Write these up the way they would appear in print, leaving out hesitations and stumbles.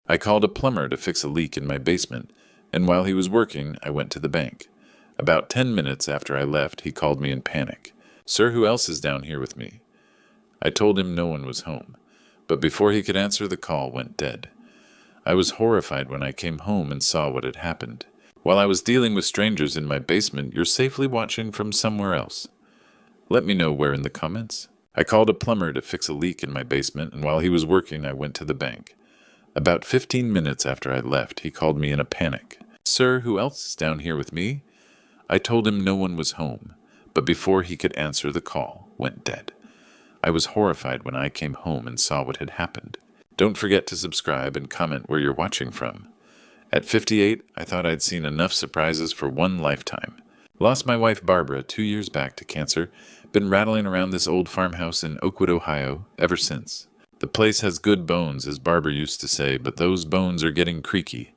I called a plumber to fix a leak in my basement, and while he was working, I went to the bank. About 10 minutes after I left, he called me in panic. "Sir, who else is down here with me?" I told him no one was home, but before he could answer, the call went dead. I was horrified when I came home and saw what had happened. While I was dealing with strangers in my basement, you're safely watching from somewhere else. Let me know where in the comments. I called a plumber to fix a leak in my basement, and while he was working, I went to the bank. About 15 minutes after I left, he called me in a panic. "Sir, who else is down here with me?" I told him no one was home, but before he could answer, the call went dead. I was horrified when I came home and saw what had happened. Don't forget to subscribe and comment where you're watching from. At 58, I thought I'd seen enough surprises for one lifetime. Lost my wife Barbara 2 years back to cancer. Been rattling around this old farmhouse in Oakwood, Ohio, ever since. The place has good bones, as Barbara used to say, but those bones are getting creaky.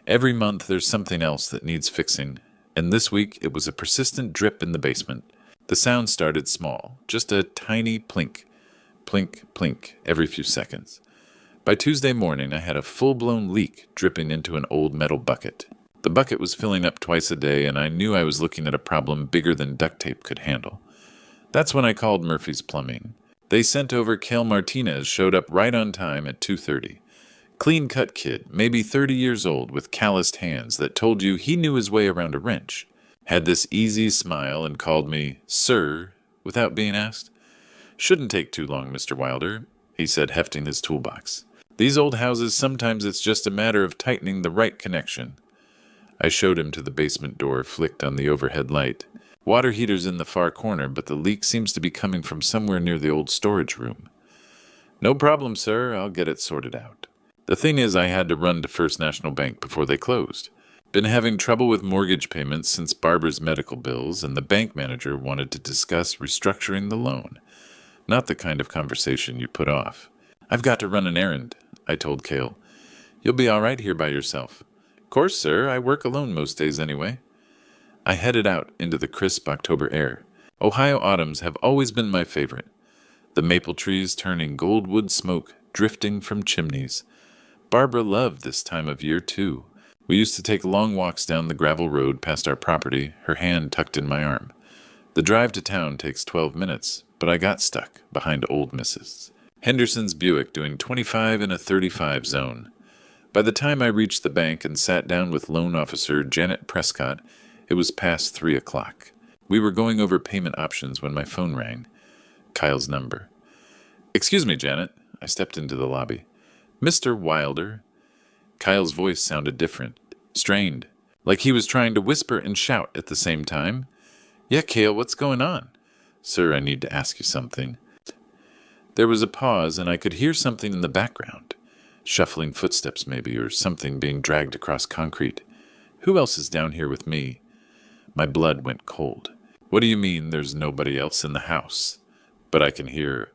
Every month there's something else that needs fixing, and this week it was a persistent drip in the basement. The sound started small, just a tiny plink, plink, plink, every few seconds. By Tuesday morning, I had a full-blown leak dripping into an old metal bucket. The bucket was filling up twice a day, and I knew I was looking at a problem bigger than duct tape could handle. That's when I called Murphy's Plumbing. They sent over Cale Martinez, showed up right on time at 2:30. Clean-cut kid, maybe 30 years old, with calloused hands that told you he knew his way around a wrench. Had this easy smile and called me "Sir" without being asked. "Shouldn't take too long, Mr. Wilder," he said, hefting his toolbox. "These old houses, sometimes it's just a matter of tightening the right connection." I showed him to the basement door, flicked on the overhead light. Water heater's in the far corner, but the leak seems to be coming from somewhere near the old storage room. "No problem, sir. I'll get it sorted out." The thing is, I had to run to First National Bank before they closed. Been having trouble with mortgage payments since Barbara's medical bills, and the bank manager wanted to discuss restructuring the loan. Not the kind of conversation you put off. "I've got to run an errand," I told Cale. "You'll be all right here by yourself." "Course, sir. I work alone most days anyway." I headed out into the crisp October air. Ohio autumns have always been my favorite. The maple trees turning goldwood smoke drifting from chimneys. Barbara loved this time of year, too. We used to take long walks down the gravel road past our property, her hand tucked in my arm. The drive to town takes 12 minutes, but I got stuck behind old Mrs. Henderson's Buick doing 25 in a 35 zone. By the time I reached the bank and sat down with loan officer Janet Prescott, it was past 3 o'clock. We were going over payment options when my phone rang. Kyle's number. "Excuse me, Janet." I stepped into the lobby. "Mr. Wilder?" Kyle's voice sounded different, strained, like he was trying to whisper and shout at the same time. "Yeah, Cale, what's going on?" "Sir, I need to ask you something." There was a pause, and I could hear something in the background. Shuffling footsteps, maybe, or something being dragged across concrete. "Who else is down here with me?" My blood went cold. "What do you mean there's nobody else in the house?" But I can hear.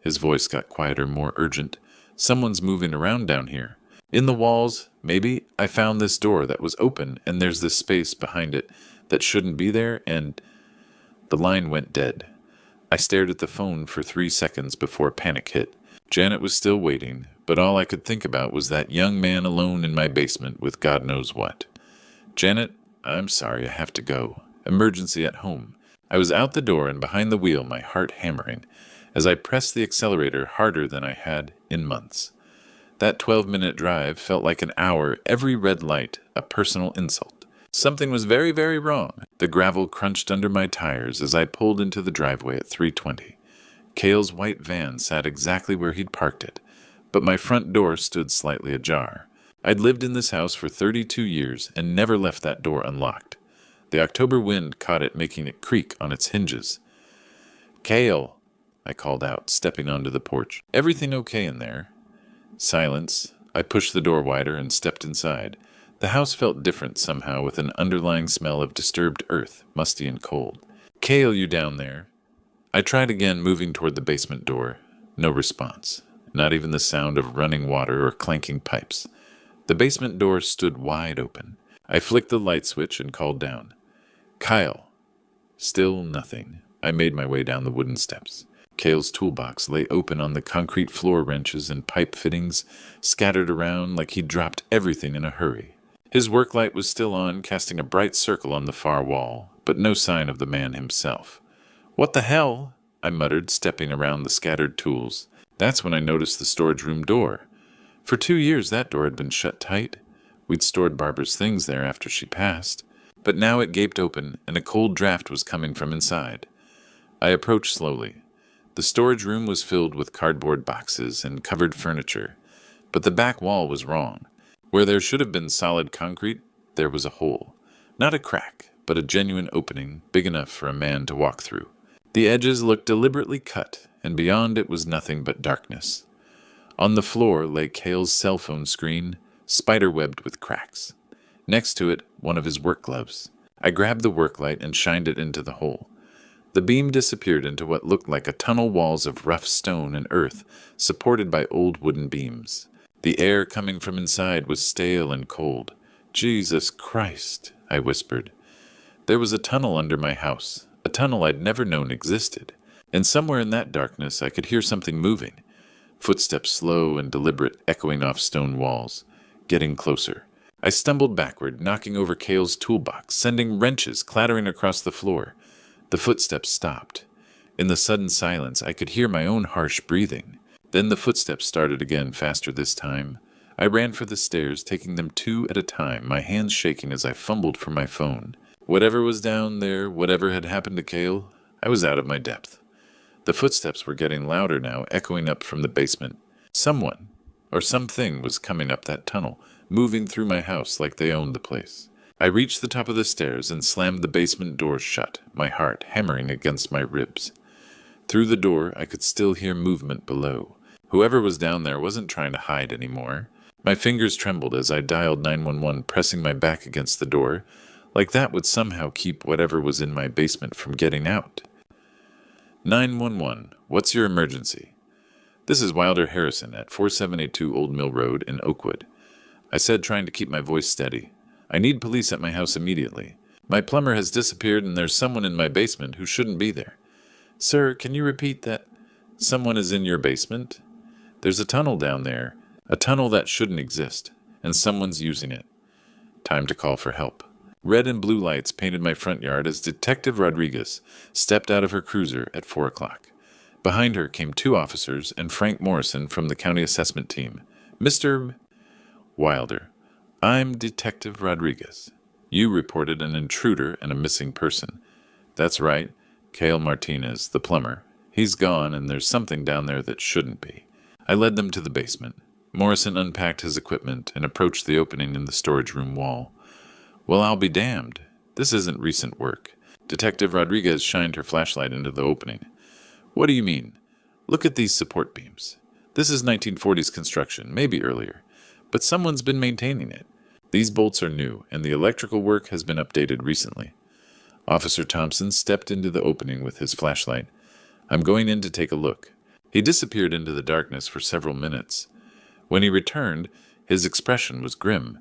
His voice got quieter, more urgent. "Someone's moving around down here. In the walls, maybe. I found this door that was open, and there's this space behind it that shouldn't be there, and..." The line went dead. I stared at the phone for 3 seconds before panic hit. Janet was still waiting, but all I could think about was that young man alone in my basement with God knows what. "Janet, I'm sorry, I have to go. Emergency at home." I was out the door and behind the wheel, my heart hammering, as I pressed the accelerator harder than I had in months. That 12-minute drive felt like an hour, every red light a personal insult. Something was very, very wrong. The gravel crunched under my tires as I pulled into the driveway at 3:20. Cale's white van sat exactly where he'd parked it, but my front door stood slightly ajar. I'd lived in this house for 32 years and never left that door unlocked. The October wind caught it, making it creak on its hinges. "Cale," I called out, stepping onto the porch. "Everything okay in there?" Silence. I pushed the door wider and stepped inside. The house felt different somehow, with an underlying smell of disturbed earth, musty and cold. "Cale, you down there?" I tried again, moving toward the basement door. No response. Not even the sound of running water or clanking pipes. The basement door stood wide open. I flicked the light switch and called down. "Kyle." Still nothing. I made my way down the wooden steps. Cale's toolbox lay open on the concrete floor, wrenches and pipe fittings scattered around like he'd dropped everything in a hurry. His work light was still on, casting a bright circle on the far wall, but no sign of the man himself. "What the hell?" I muttered, stepping around the scattered tools. That's when I noticed the storage room door. For 2 years that door had been shut tight. We'd stored Barbara's things there after she passed. But now it gaped open, and a cold draft was coming from inside. I approached slowly. The storage room was filled with cardboard boxes and covered furniture, but the back wall was wrong. Where there should have been solid concrete, there was a hole. Not a crack, but a genuine opening, big enough for a man to walk through. The edges looked deliberately cut, and beyond it was nothing but darkness. On the floor lay Cale's cell phone screen, spider-webbed with cracks. Next to it, one of his work gloves. I grabbed the work light and shined it into the hole. The beam disappeared into what looked like a tunnel walls of rough stone and earth, supported by old wooden beams. The air coming from inside was stale and cold. "Jesus Christ," I whispered. There was a tunnel under my house, a tunnel I'd never known existed, and somewhere in that darkness I could hear something moving. Footsteps slow and deliberate, echoing off stone walls, getting closer. I stumbled backward, knocking over Cale's toolbox, sending wrenches clattering across the floor. The footsteps stopped. In the sudden silence, I could hear my own harsh breathing. Then the footsteps started again, faster this time. I ran for the stairs, taking them 2 at a time, my hands shaking as I fumbled for my phone. Whatever was down there, whatever had happened to Cale, I was out of my depth. The footsteps were getting louder now, echoing up from the basement. Someone, or something, was coming up that tunnel, moving through my house like they owned the place. I reached the top of the stairs and slammed the basement door shut, my heart hammering against my ribs. Through the door, I could still hear movement below. Whoever was down there wasn't trying to hide anymore. My fingers trembled as I dialed 911, pressing my back against the door, like that would somehow keep whatever was in my basement from getting out. 911, what's your emergency? This is Wilder Harrison at 4782 Old Mill Road in Oakwood. I said, trying to keep my voice steady. I need police at my house immediately. My plumber has disappeared and there's someone in my basement who shouldn't be there. Sir, can you repeat that? Someone is in your basement? There's a tunnel down there, a tunnel that shouldn't exist, and someone's using it. Time to call for help. Red and blue lights painted my front yard as Detective Rodriguez stepped out of her cruiser at 4 o'clock. Behind her came 2 officers and Frank Morrison from the county assessment team. Mr. Wilder, I'm Detective Rodriguez. You reported an intruder and a missing person. That's right, Cale Martinez, the plumber. He's gone and there's something down there that shouldn't be. I led them to the basement. Morrison unpacked his equipment and approached the opening in the storage room wall. Well, I'll be damned. This isn't recent work. Detective Rodriguez shined her flashlight into the opening. What do you mean? Look at these support beams. This is 1940s construction, maybe earlier, but someone's been maintaining it. These bolts are new, and the electrical work has been updated recently. Officer Thompson stepped into the opening with his flashlight. I'm going in to take a look. He disappeared into the darkness for several minutes. When he returned, his expression was grim.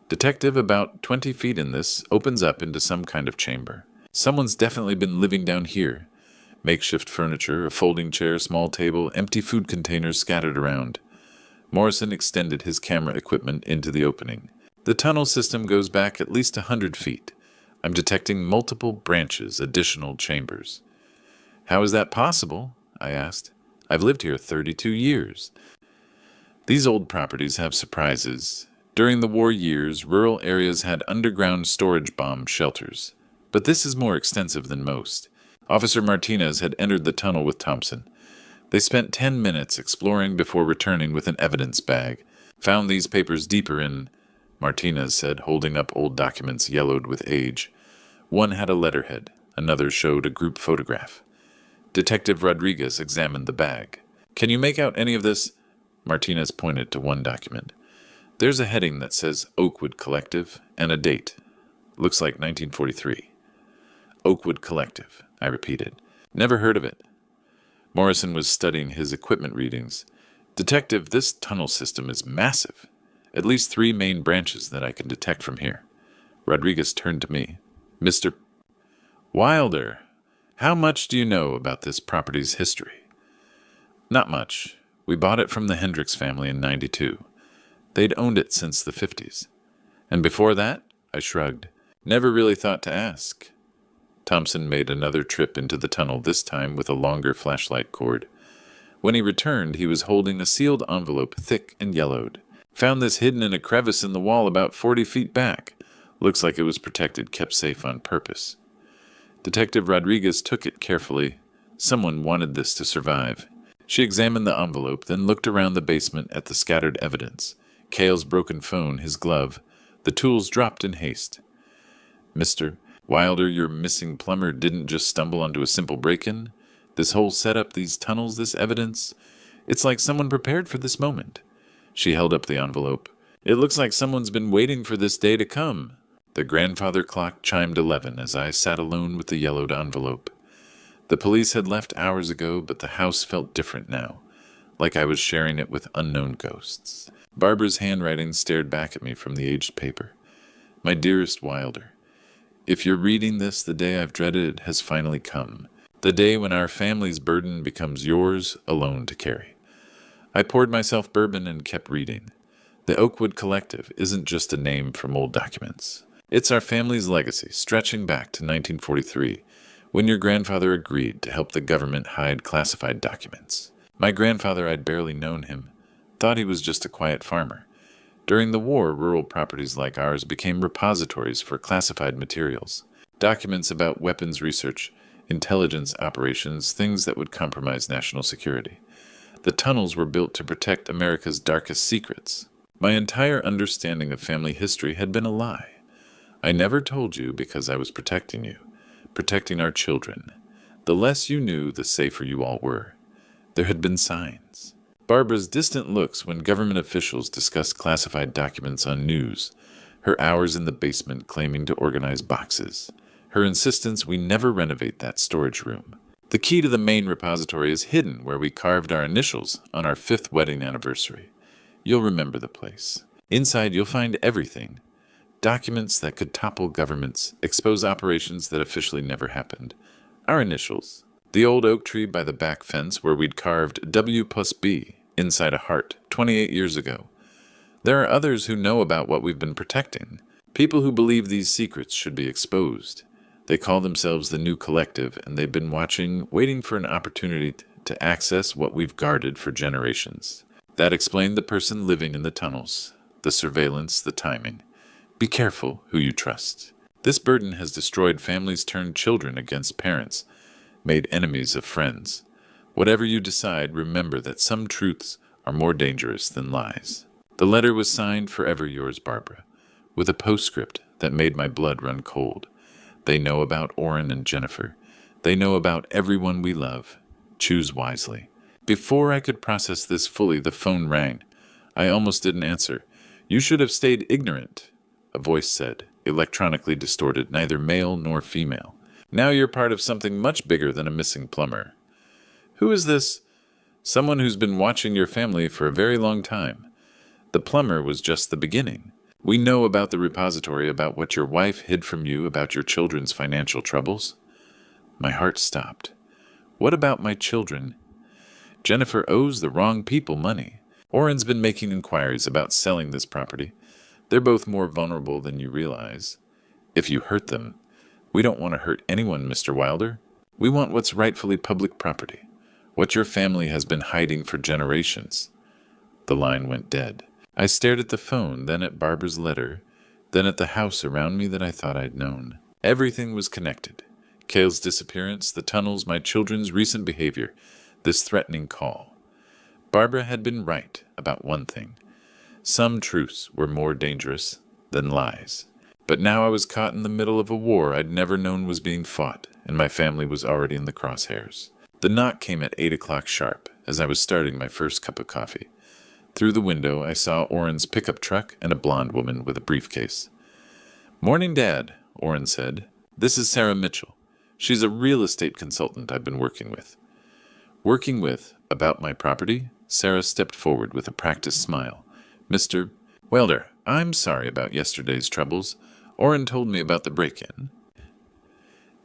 Detective, about 20 feet in this, opens up into some kind of chamber. Someone's definitely been living down here. Makeshift furniture, a folding chair, small table, empty food containers scattered around. Morrison extended his camera equipment into the opening. The tunnel system goes back at least 100 feet. I'm detecting multiple branches, additional chambers. How is that possible? I asked. I've lived here 32 years. These old properties have surprises. During the war years, rural areas had underground storage bomb shelters. But this is more extensive than most. Officer Martinez had entered the tunnel with Thompson. They spent 10 minutes exploring before returning with an evidence bag. Found these papers deeper in, Martinez said, holding up old documents yellowed with age. One had a letterhead. Another showed a group photograph. Detective Rodriguez examined the bag. Can you make out any of this? Martinez pointed to one document. There's a heading that says Oakwood Collective and a date. Looks like 1943. Oakwood Collective, I repeated. Never heard of it. Morrison was studying his equipment readings. Detective, this tunnel system is massive. At least 3 main branches that I can detect from here. Rodriguez turned to me. Mr. Wilder, How much do you know about this property's history? Not much. We bought it from the Hendricks family in '92. They'd owned it since the '50s. And before that? I shrugged. Never really thought to ask. Thompson made another trip into the tunnel, this time with a longer flashlight cord. When he returned, he was holding a sealed envelope, thick and yellowed. Found this hidden in a crevice in the wall about 40 feet back. Looks like it was protected, kept safe on purpose. Detective Rodriguez took it carefully. Someone wanted this to survive. She examined the envelope, then looked around the basement at the scattered evidence. Cale's broken phone, his glove. The tools dropped in haste. Mr. Wilder, your missing plumber didn't just stumble onto a simple break-in. This whole setup, these tunnels, this evidence, it's like someone prepared for this moment. She held up the envelope. It looks like someone's been waiting for this day to come. The grandfather clock chimed 11 as I sat alone with the yellowed envelope. The police had left hours ago, but the house felt different now, like I was sharing it with unknown ghosts. Barbara's handwriting stared back at me from the aged paper. My dearest Wilder, if you're reading this, the day I've dreaded has finally come. The day when our family's burden becomes yours alone to carry. I poured myself bourbon and kept reading. The Oakwood Collective isn't just a name from old documents. It's our family's legacy, stretching back to 1943, when your grandfather agreed to help the government hide classified documents. My grandfather, I'd barely known him, thought he was just a quiet farmer. During the war, rural properties like ours became repositories for classified materials, documents about weapons research, intelligence operations, things that would compromise national security. The tunnels were built to protect America's darkest secrets. My entire understanding of family history had been a lie. I never told you because I was protecting you, protecting our children. The less you knew, the safer you all were. There had been signs. Barbara's distant looks when government officials discussed classified documents on news, her hours in the basement claiming to organize boxes, her insistence we never renovate that storage room. The key to the main repository is hidden where we carved our initials on our 5th wedding anniversary. You'll remember the place. Inside you'll find everything. Documents that could topple governments, expose operations that officially never happened. Our initials. The old oak tree by the back fence where we'd carved W+B inside a heart 28 years ago. There are others who know about what we've been protecting. People who believe these secrets should be exposed. They call themselves the New Collective, and they've been watching, waiting for an opportunity to access what we've guarded for generations. That explained the person living in the tunnels, the surveillance, the timing. Be careful who you trust. This burden has destroyed families, turned children against parents, made enemies of friends. Whatever you decide, remember that some truths are more dangerous than lies. The letter was signed "Forever yours, Barbara," with a postscript that made my blood run cold. They know about Orrin and Jennifer. They know about everyone we love. Choose wisely. Before I could process this fully, the phone rang. I almost didn't answer. You should have stayed ignorant, a voice said, electronically distorted, neither male nor female. Now you're part of something much bigger than a missing plumber. Who is this? Someone who's been watching your family for a very long time. The plumber was just the beginning. We know about the repository, about what your wife hid from you, about your children's financial troubles. My heart stopped. What about my children? Jennifer owes the wrong people money. Orrin's been making inquiries about selling this property. They're both more vulnerable than you realize. If you hurt them, we don't want to hurt anyone, Mr. Wilder. We want what's rightfully public property, what your family has been hiding for generations. The line went dead. I stared at the phone, then at Barbara's letter, then at the house around me that I thought I'd known. Everything was connected. Cale's disappearance, the tunnels, my children's recent behavior, this threatening call. Barbara had been right about one thing. Some truths were more dangerous than lies. But now I was caught in the middle of a war I'd never known was being fought, and my family was already in the crosshairs. The knock came at 8 o'clock sharp, as I was starting my first cup of coffee. Through the window, I saw Orrin's pickup truck and a blonde woman with a briefcase. "Morning, Dad," Orrin said. "This is Sarah Mitchell. She's a real estate consultant I've been working with." "Working with? About my property?" Sarah stepped forward with a practiced smile. "Mr. Wilder, I'm sorry about yesterday's troubles. Orrin told me about the break-in."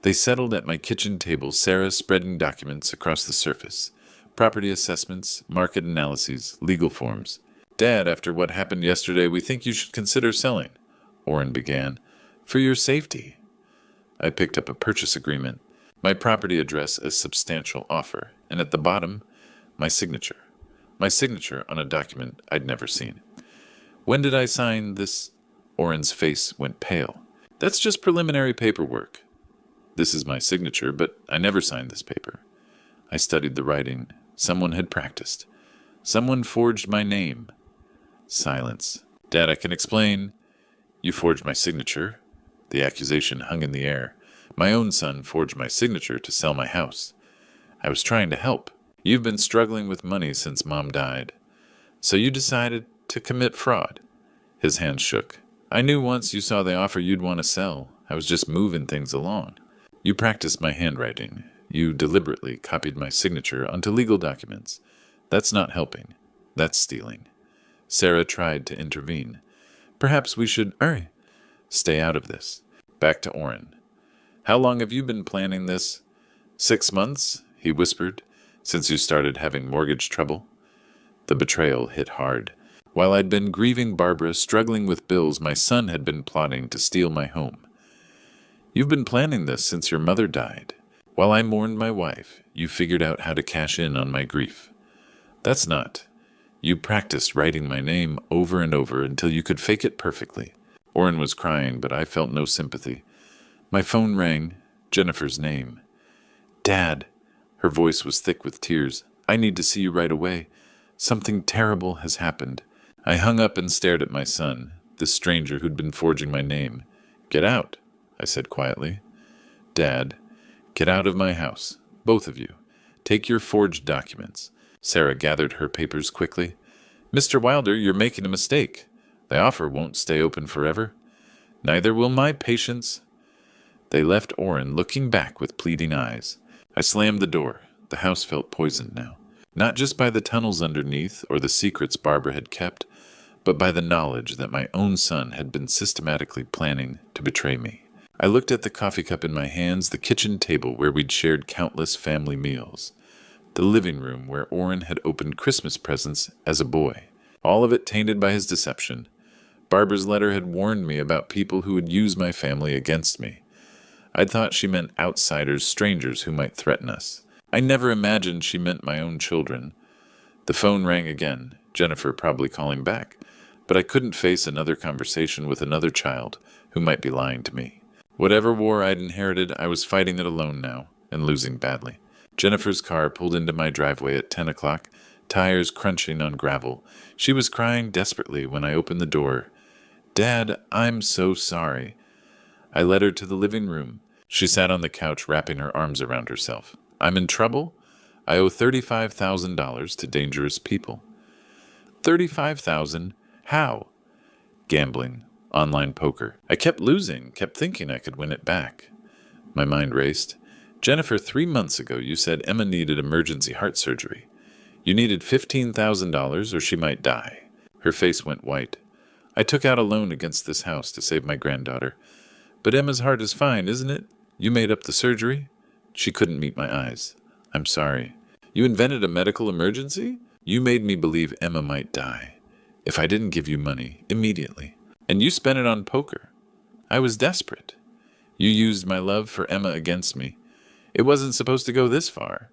They settled at my kitchen table, Sarah spreading documents across the surface. Property assessments, market analyses, legal forms. Dad, after what happened yesterday, we think you should consider selling, Orrin began. For your safety. I picked up a purchase agreement. My property address, a substantial offer, and at the bottom, my signature. My signature on a document I'd never seen. When did I sign this? Orrin's face went pale. That's just preliminary paperwork. This is my signature, but I never signed this paper. I studied the writing. Someone had practiced. Someone forged my name. Silence. Dad, I can explain. You forged my signature. The accusation hung in the air. My own son forged my signature to sell my house. I was trying to help. You've been struggling with money since Mom died. So you decided to commit fraud. His hands shook. I knew once you saw the offer you'd want to sell. I was just moving things along. You practiced my handwriting. You deliberately copied my signature onto legal documents. That's not helping. That's stealing. Sarah tried to intervene. Perhaps we should stay out of this. Back to Orrin. How long have you been planning this? 6 months, he whispered, since you started having mortgage trouble. The betrayal hit hard. While I'd been grieving Barbara, struggling with bills, my son had been plotting to steal my home. You've been planning this since your mother died. While I mourned my wife, you figured out how to cash in on my grief. That's not. You practiced writing my name over and over until you could fake it perfectly. Orrin was crying, but I felt no sympathy. My phone rang. Jennifer's name. Dad. Her voice was thick with tears. I need to see you right away. Something terrible has happened. I hung up and stared at my son, this stranger who'd been forging my name. Get out, I said quietly. Dad, get out of my house, both of you. Take your forged documents. Sarah gathered her papers quickly. Mr. Wilder, you're making a mistake. The offer won't stay open forever. Neither will my patience. They left Orrin looking back with pleading eyes. I slammed the door. The house felt poisoned now. Not just by the tunnels underneath or the secrets Barbara had kept, but by the knowledge that my own son had been systematically planning to betray me. I looked at the coffee cup in my hands, the kitchen table where we'd shared countless family meals, the living room where Orrin had opened Christmas presents as a boy, all of it tainted by his deception. Barbara's letter had warned me about people who would use my family against me. I'd thought she meant outsiders, strangers who might threaten us. I never imagined she meant my own children. The phone rang again, Jennifer probably calling back, but I couldn't face another conversation with another child who might be lying to me. Whatever war I'd inherited, I was fighting it alone now, and losing badly. Jennifer's car pulled into my driveway at 10 o'clock, tires crunching on gravel. She was crying desperately when I opened the door. Dad, I'm so sorry. I led her to the living room. She sat on the couch, wrapping her arms around herself. I'm in trouble? I owe $35,000 to dangerous people. $35,000? How? Gambling. Online poker. I kept losing, kept thinking I could win it back. My mind raced. Jennifer, 3 months ago you said Emma needed emergency heart surgery. You needed $15,000 or she might die. Her face went white. I took out a loan against this house to save my granddaughter. But Emma's heart is fine, isn't it? You made up the surgery? She couldn't meet my eyes. I'm sorry. You invented a medical emergency? You made me believe Emma might die if I didn't give you money immediately. And you spent it on poker. I was desperate. You used my love for Emma against me. It wasn't supposed to go this far.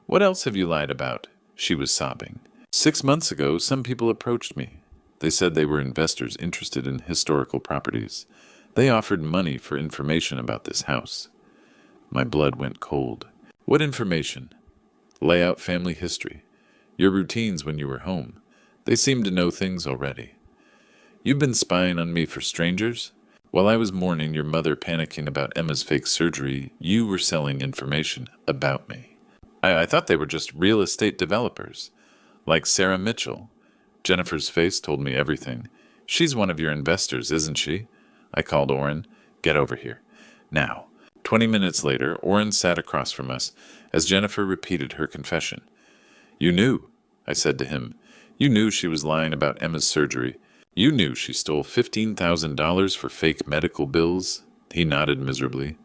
What else have you lied about? She was sobbing. 6 months ago, some people approached me. They said they were investors interested in historical properties. They offered money for information about this house. My blood went cold. What information? Lay out family history. Your routines when you were home. They seemed to know things already. You've been spying on me for strangers? While I was mourning your mother panicking about Emma's fake surgery, you were selling information about me. I thought they were just real estate developers. Like Sarah Mitchell. Jennifer's face told me everything. She's one of your investors, isn't she? I called Orrin. Get over here. Now. 20 minutes later, Orrin sat across from us as Jennifer repeated her confession. You knew, I said to him. You knew she was lying about Emma's surgery. You knew she stole $15,000 for fake medical bills. He nodded miserably.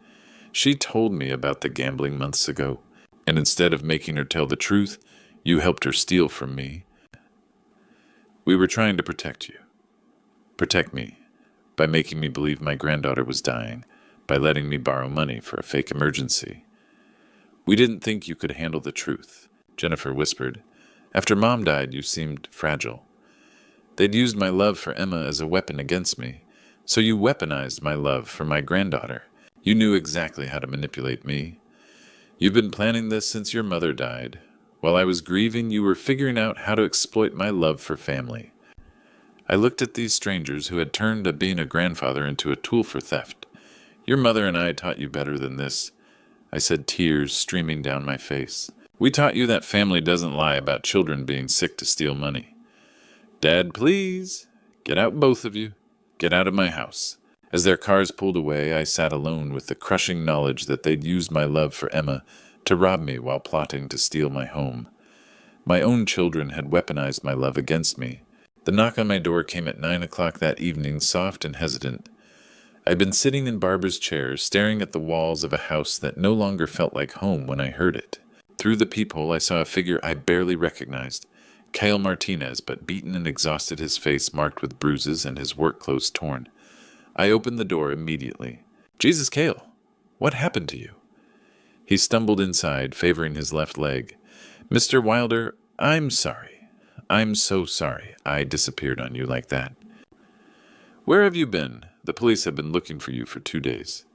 She told me about the gambling months ago, and instead of making her tell the truth, you helped her steal from me. We were trying to protect you. Protect me by making me believe my granddaughter was dying, by letting me borrow money for a fake emergency. We didn't think you could handle the truth, Jennifer whispered. After Mom died, you seemed fragile. They'd used my love for Emma as a weapon against me, so you weaponized my love for my granddaughter. You knew exactly how to manipulate me. You've been planning this since your mother died. While I was grieving, you were figuring out how to exploit my love for family. I looked at these strangers who had turned being a grandfather into a tool for theft. Your mother and I taught you better than this, I said, tears streaming down my face. We taught you that family doesn't lie about children being sick to steal money. Dad, please, get out, both of you. Get out of my house. As their cars pulled away, I sat alone with the crushing knowledge that they'd used my love for Emma to rob me while plotting to steal my home. My own children had weaponized my love against me. The knock on my door came at 9 o'clock that evening, soft and hesitant. I'd been sitting in Barbara's chair, staring at the walls of a house that no longer felt like home when I heard it. Through the peephole, I saw a figure I barely recognized. Cale Martinez, but beaten and exhausted, his face marked with bruises and his work clothes torn. I opened the door immediately. Jesus, Cale, what happened to you? He stumbled inside, favoring his left leg. Mr. Wilder, I'm sorry. I'm so sorry I disappeared on you like that. Where have you been? The police have been looking for you for 2 days.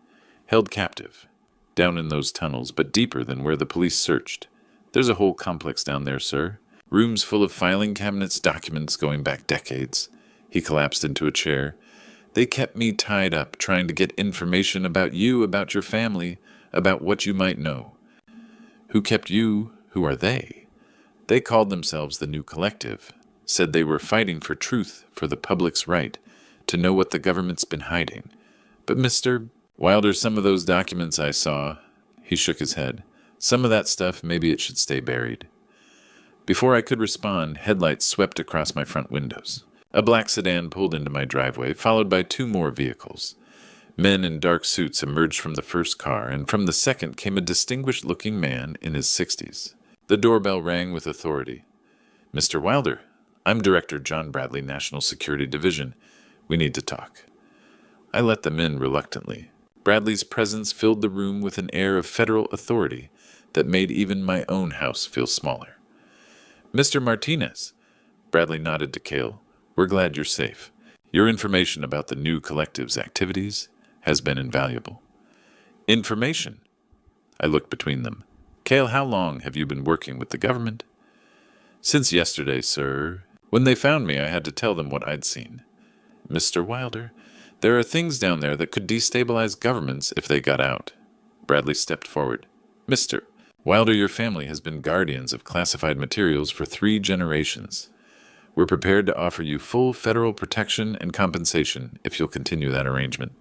Held captive. Down in those tunnels, but deeper than where the police searched. There's a whole complex down there, sir. Rooms full of filing cabinets, documents going back decades. He collapsed into a chair. They kept me tied up, trying to get information about you, about your family, about what you might know. Who kept you? Who are they? They called themselves the New Collective, said they were fighting for truth, for the public's right, to know what the government's been hiding. But Mr. Wilder, some of those documents I saw, he shook his head. Some of that stuff, maybe it should stay buried. Before I could respond, headlights swept across my front windows. A black sedan pulled into my driveway, followed by 2 more vehicles. Men in dark suits emerged from the first car, and from the second came a distinguished-looking man in his 60s. The doorbell rang with authority. Mr. Wilder, I'm Director John Bradley, National Security Division. We need to talk. I let them in reluctantly. Bradley's presence filled the room with an air of federal authority that made even my own house feel smaller. Mr. Martinez, Bradley nodded to Cale. We're glad you're safe. Your information about the New Collective's activities has been invaluable. Information? I looked between them. Cale, how long have you been working with the government? Since yesterday, sir. When they found me, I had to tell them what I'd seen. Mr. Wilder, there are things down there that could destabilize governments if they got out. Bradley stepped forward. Mr. Wilder, your family has been guardians of classified materials for 3 generations. We're prepared to offer you full federal protection and compensation if you'll continue that arrangement.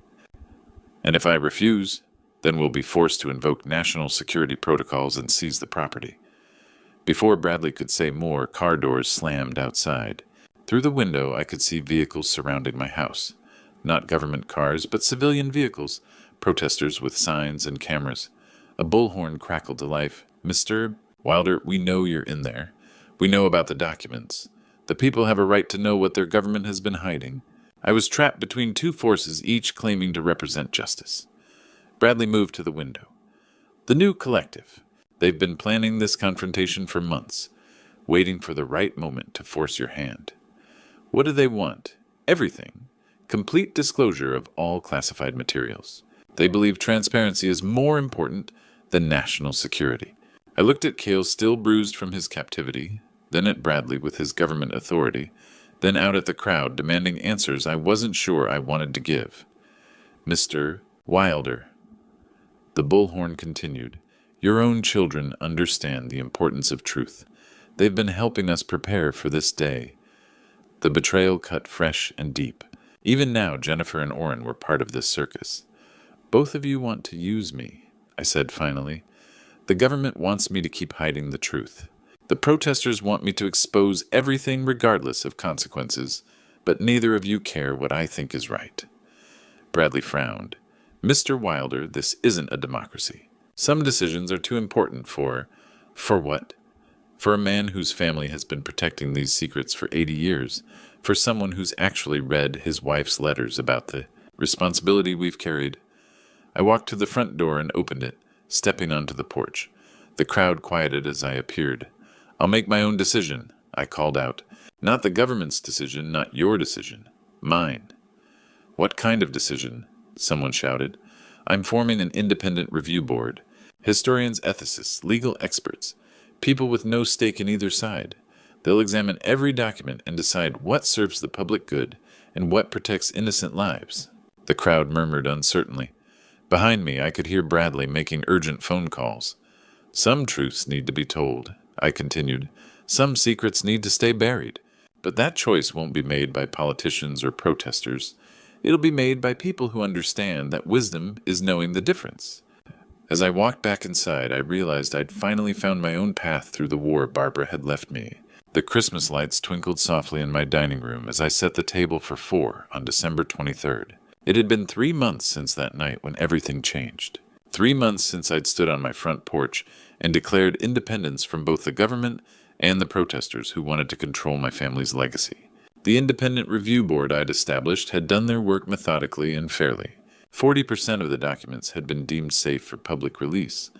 And if I refuse, then we'll be forced to invoke national security protocols and seize the property. Before Bradley could say more, car doors slammed outside. Through the window, I could see vehicles surrounding my house. Not government cars, but civilian vehicles, protesters with signs and cameras. A bullhorn crackled to life. Mr. Wilder, we know you're in there. We know about the documents. The people have a right to know what their government has been hiding. I was trapped between 2 forces, each claiming to represent justice. Bradley moved to the window. The New Collective. They've been planning this confrontation for months, waiting for the right moment to force your hand. What do they want? Everything. Complete disclosure of all classified materials. They believe transparency is more important than national security. I looked at Cale, still bruised from his captivity, then at Bradley with his government authority, then out at the crowd demanding answers I wasn't sure I wanted to give. Mr. Wilder. The bullhorn continued. Your own children understand the importance of truth. They've been helping us prepare for this day. The betrayal cut fresh and deep. Even now, Jennifer and Orrin were part of this circus. Both of you want to use me, I said finally. The government wants me to keep hiding the truth. The protesters want me to expose everything regardless of consequences, but neither of you care what I think is right. Bradley frowned. Mr. Wilder, this isn't a democracy. Some decisions are too important For what? For a man whose family has been protecting these secrets for 80 years. For someone who's actually read his wife's letters about the responsibility we've carried. I walked to the front door and opened it, stepping onto the porch. The crowd quieted as I appeared. I'll make my own decision, I called out. Not the government's decision, not your decision. Mine. What kind of decision? Someone shouted. I'm forming an independent review board. Historians, ethicists, legal experts. People with no stake in either side. They'll examine every document and decide what serves the public good and what protects innocent lives. The crowd murmured uncertainly. Behind me, I could hear Bradley making urgent phone calls. Some truths need to be told, I continued. Some secrets need to stay buried. But that choice won't be made by politicians or protesters. It'll be made by people who understand that wisdom is knowing the difference. As I walked back inside, I realized I'd finally found my own path through the war Barbara had left me. The Christmas lights twinkled softly in my dining room as I set the table for 4 on December 23rd. It had been 3 months since that night when everything changed. 3 months since I'd stood on my front porch and declared independence from both the government and the protesters who wanted to control my family's legacy. The independent review board I'd established had done their work methodically and fairly. 40% of the documents had been deemed safe for public release,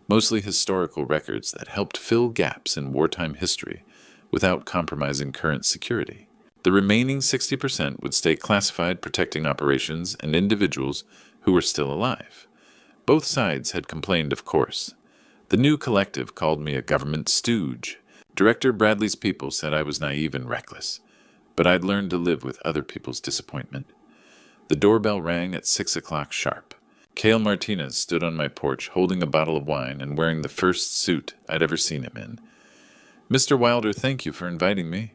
mostly historical records that helped fill gaps in wartime history without compromising current security. The remaining 60% would stay classified, protecting operations and individuals who were still alive. Both sides had complained, of course. The new collective called me a government stooge. Director Bradley's people said I was naive and reckless, but I'd learned to live with other people's disappointment. The doorbell rang at 6 o'clock sharp. Cale Martinez stood on my porch holding a bottle of wine and wearing the first suit I'd ever seen him in. Mr. Wilder, thank you for inviting me.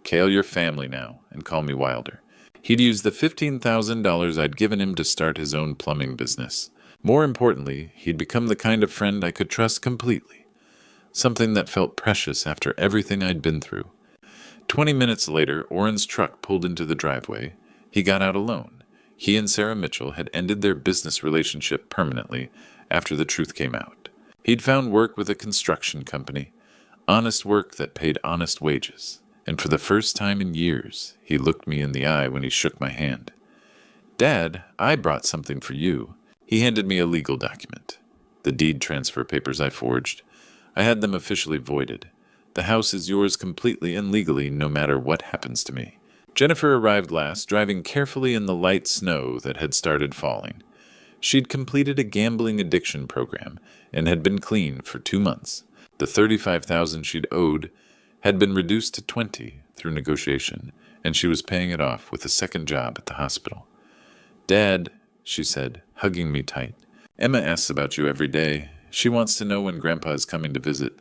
Cale, your family now, and call me Wilder. He'd used the $15,000 I'd given him to start his own plumbing business. More importantly, he'd become the kind of friend I could trust completely. Something that felt precious after everything I'd been through. 20 minutes later, Orrin's truck pulled into the driveway. He got out alone. He and Sarah Mitchell had ended their business relationship permanently after the truth came out. He'd found work with a construction company, honest work that paid honest wages. And for the first time in years, he looked me in the eye when he shook my hand. Dad, I brought something for you. He handed me a legal document. The deed transfer papers I forged. I had them officially voided. The house is yours completely and legally, no matter what happens to me. Jennifer arrived last, driving carefully in the light snow that had started falling. She'd completed a gambling addiction program and had been clean for 2 months. The $35,000 she'd owed had been reduced to $20,000 through negotiation, and she was paying it off with a second job at the hospital. Dad, she said, hugging me tight, Emma asks about you every day. She wants to know when Grandpa is coming to visit.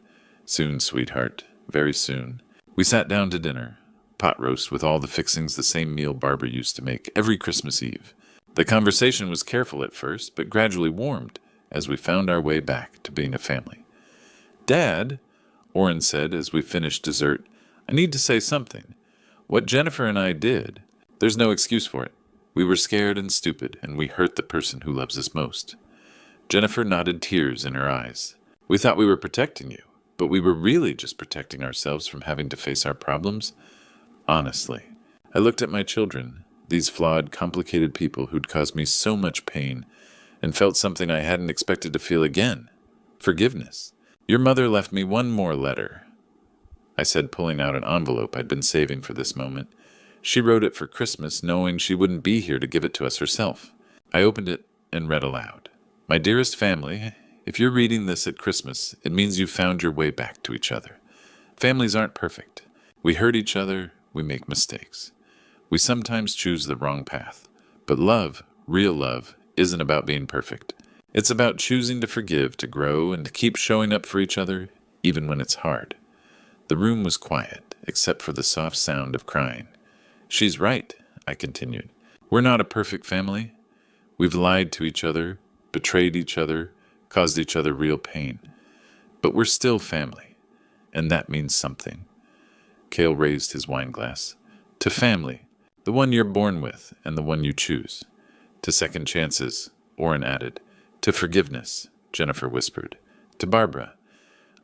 Soon, sweetheart, very soon. We sat down to dinner. Pot roast with all the fixings, the same meal Barbara used to make every Christmas Eve. The conversation was careful at first, but gradually warmed as we found our way back to being a family. Dad, Orrin said as we finished dessert, I need to say something. What Jennifer and I did, there's no excuse for it. We were scared and stupid, and we hurt the person who loves us most. Jennifer nodded, tears in her eyes. We thought we were protecting you, but we were really just protecting ourselves from having to face our problems. Honestly, I looked at my children, these flawed, complicated people who'd caused me so much pain, and felt something I hadn't expected to feel again. Forgiveness. Your mother left me one more letter, I said, pulling out an envelope I'd been saving for this moment. She wrote it for Christmas, knowing she wouldn't be here to give it to us herself. I opened it and read aloud. My dearest family, if you're reading this at Christmas, it means you've found your way back to each other. Families aren't perfect. We hurt each other. We make mistakes. We sometimes choose the wrong path. But love, real love, isn't about being perfect. It's about choosing to forgive, to grow, and to keep showing up for each other, even when it's hard. The room was quiet, except for the soft sound of crying. She's right, I continued. We're not a perfect family. We've lied to each other, betrayed each other, caused each other real pain. But we're still family, and that means something. Cale raised his wine glass. To family, the one you're born with and the one you choose. To second chances, Orrin added. To forgiveness, Jennifer whispered. To Barbara.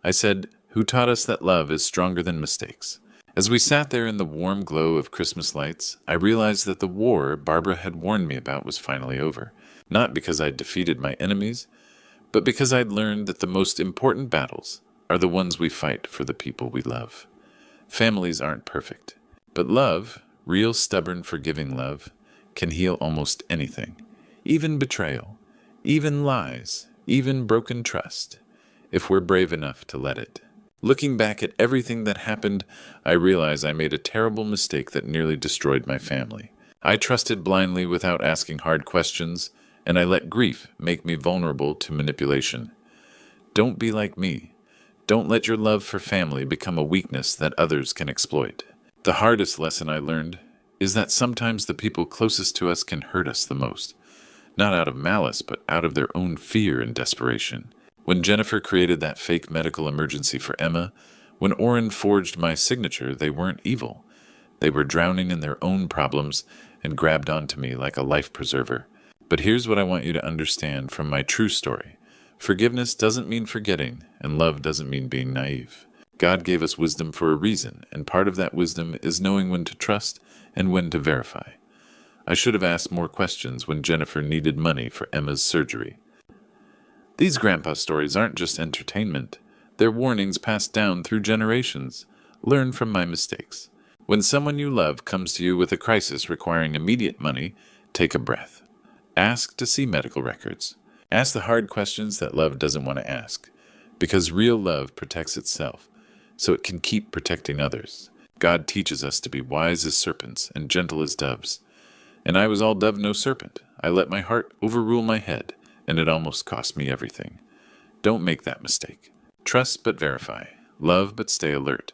I said, who taught us that love is stronger than mistakes. As we sat there in the warm glow of Christmas lights, I realized that the war Barbara had warned me about was finally over. Not because I'd defeated my enemies, but because I'd learned that the most important battles are the ones we fight for the people we love. Families aren't perfect, but love, real stubborn forgiving love, can heal almost anything. Even betrayal, even lies, even broken trust, if we're brave enough to let it. Looking back at everything that happened, I realize I made a terrible mistake that nearly destroyed my family. I trusted blindly without asking hard questions, and I let grief make me vulnerable to manipulation. Don't be like me. Don't let your love for family become a weakness that others can exploit. The hardest lesson I learned is that sometimes the people closest to us can hurt us the most, not out of malice, but out of their own fear and desperation. When Jennifer created that fake medical emergency for Emma, when Orrin forged my signature, they weren't evil. They were drowning in their own problems and grabbed onto me like a life preserver. But here's what I want you to understand from my true story. Forgiveness doesn't mean forgetting, and love doesn't mean being naive. God gave us wisdom for a reason, and part of that wisdom is knowing when to trust and when to verify. I should have asked more questions when Jennifer needed money for Emma's surgery. These grandpa stories aren't just entertainment. They're warnings passed down through generations. Learn from my mistakes. When someone you love comes to you with a crisis requiring immediate money, take a breath. Ask to see medical records. Ask the hard questions that love doesn't want to ask, because real love protects itself, so it can keep protecting others. God teaches us to be wise as serpents and gentle as doves. And I was all dove, no serpent. I let my heart overrule my head, and it almost cost me everything. Don't make that mistake. Trust but verify. Love but stay alert.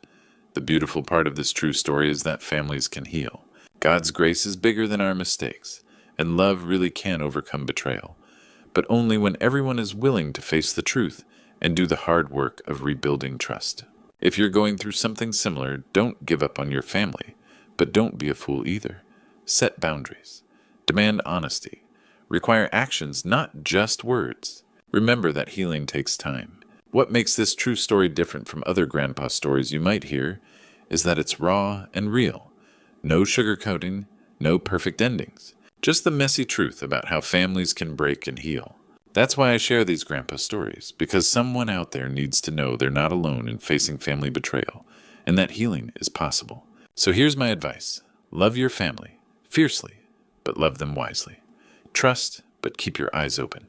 The beautiful part of this true story is that families can heal. God's grace is bigger than our mistakes, and love really can overcome betrayal, but only when everyone is willing to face the truth and do the hard work of rebuilding trust. If you're going through something similar, don't give up on your family, but don't be a fool either. Set boundaries. Demand honesty. Require actions, not just words. Remember that healing takes time. What makes this true story different from other grandpa stories you might hear is that it's raw and real. No sugarcoating, no perfect endings. Just the messy truth about how families can break and heal. That's why I share these grandpa stories, because someone out there needs to know they're not alone in facing family betrayal, and that healing is possible. So here's my advice. Love your family, fiercely, but love them wisely. Trust, but keep your eyes open.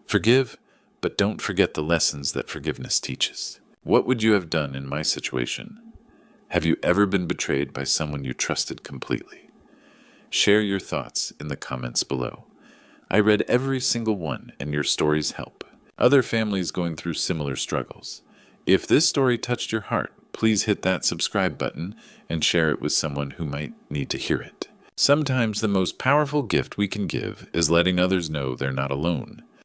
Forgive, but don't forget the lessons that forgiveness teaches. What would you have done in my situation? Have you ever been betrayed by someone you trusted completely? Share your thoughts in the comments below. I read every single one, and your stories help other families going through similar struggles. If this story touched your heart, please hit that subscribe button and share it with someone who might need to hear it. Sometimes the most powerful gift we can give is letting others know they're not alone.